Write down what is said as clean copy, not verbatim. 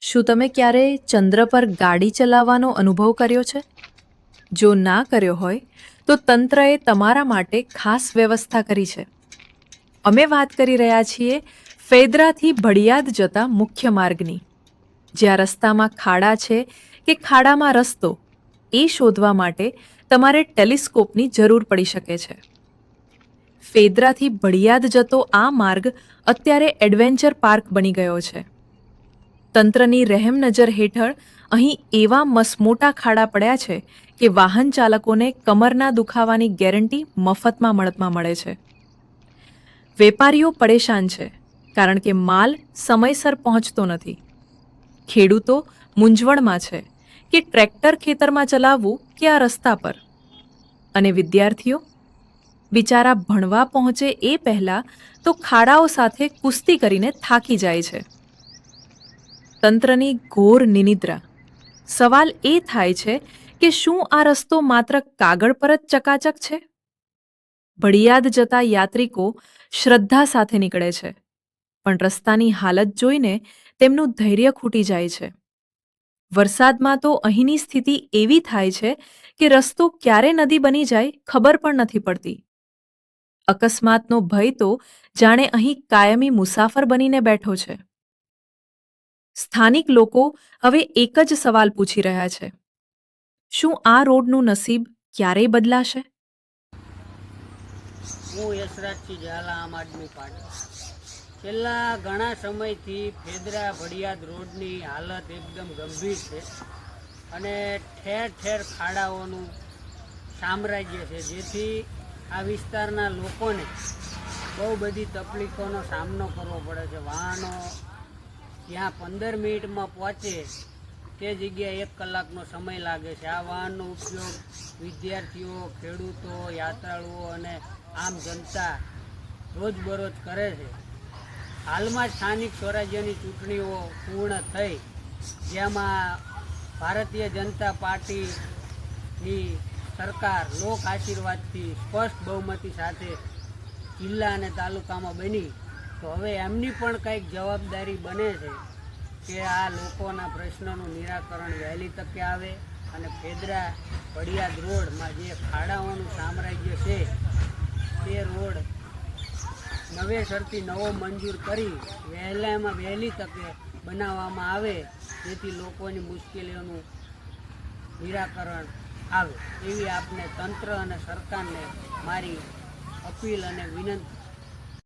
શું તમે ક્યારેય ચંદ્ર પર ગાડી ચલાવવાનો અનુભવ કર્યો છે? જો ના કર્યો હોય, તો તંત્રએ તમારા માટે ખાસ વ્યવસ્થા કરી છે. અમે વાત કરી રહ્યા છીએ ફેદરાથી ભડિયાદ જતા મુખ્ય માર્ગની. જ્યાં રસ્તામાં ખાડા છે કે ખાડામાં રસ્તો, એ શોધવા માટે તમારે ટેલિસ્કોપની જરૂર પડી શકે છે. ફેદરાથી ભડિયાદ જતો આ માર્ગ અત્યારે એડવેન્ચર પાર્ક બની ગયો છે. તંત્રની રહેમ નજર હેઠળ અહીં એવા મસમોટા ખાડા પડ્યા છે કે વાહન ચાલકોને કમરના દુખાવાની ગેરંટી મફતમાં મળે છે. વેપારીઓ પરેશાન છે કારણ કે માલ સમયસર પહોંચતો નથી. ખેડૂતો મૂંઝવણમાં છે કે ટ્રેક્ટર ખેતરમાં ચલાવવું કે આ રસ્તા પર. અને વિદ્યાર્થીઓ બિચારા ભણવા પહોંચે એ પહેલા તો ખાડાઓ સાથે કુસ્તી કરીને થાકી જાય છે. તંત્રની ઘોર નિનિદ્રા. સવાલ એ થાય છે કે શું આ રસ્તો માત્ર કાગળ પર જ ચકાચક છે? ભડિયાદ જતા યાત્રિકો શ્રદ્ધા સાથે નીકળે છે, પણ રસ્તાની હાલત જોઈને તેમનું ધૈર્ય ખૂટી જાય છે. વરસાદમાં તો અહીંની સ્થિતિ એવી થાય છે કે રસ્તો ક્યારે નદી બની જાય ખબર પણ નથી પડતી. અકસ્માતનો ભય તો જાણે અહીં કાયમી મુસાફર બનીને બેઠો છે. સ્થાનિક લોકો હવે એક જ સવાલ પૂછી રહ્યા છે: શું આ રોડનું નસીબ ક્યારેય બદલાશે? હું યશરાજસિંહ ઝાલા, આમ આદમી પાર્ટી. છેલ્લા ઘણા સમયથી ફેદરા ભડિયાદ રોડની હાલત એકદમ ગંભીર છે અને ઠેર ઠેર ખાડાઓનું સામ્રાજ્ય છે, જેથી આ વિસ્તારના લોકોને બહુ બધી તકલીફોનો સામનો કરવો પડે છે. વાહનો જ્યાં 15 મિનિટમાં પહોંચે તે જગ્યાએ 1 કલાકનો સમય લાગે છે. આ વાહનનો ઉપયોગ વિદ્યાર્થીઓ, ખેડૂતો, યાત્રાળુઓ અને આમ જનતા રોજબરોજ કરે છે. હાલમાં જ સ્થાનિક સ્વરાજ્યની ચૂંટણીઓ પૂર્ણ થઈ, જેમાં ભારતીય જનતા પાર્ટીની સરકાર લોક આશીર્વાદથી સ્પષ્ટ બહુમતી સાથે જિલ્લા અને તાલુકામાં બની. તો હવે એમની પણ કંઈક જવાબદારી બને છે કે આ લોકોના પ્રશ્નોનું નિરાકરણ વહેલી તકે આવે અને ફેદરા ભડિયાદ રોડમાં જે ખાડાઓનું સામ્રાજ્ય છે તે રોડ નવેસરથી નવો મંજૂર કરી વહેલામાં વહેલી તકે બનાવવામાં આવે, જેથી લોકોની મુશ્કેલીઓનું નિરાકરણ આવે એવી આપને તંત્ર અને સરકારને મારી અપીલ અને વિનંતી.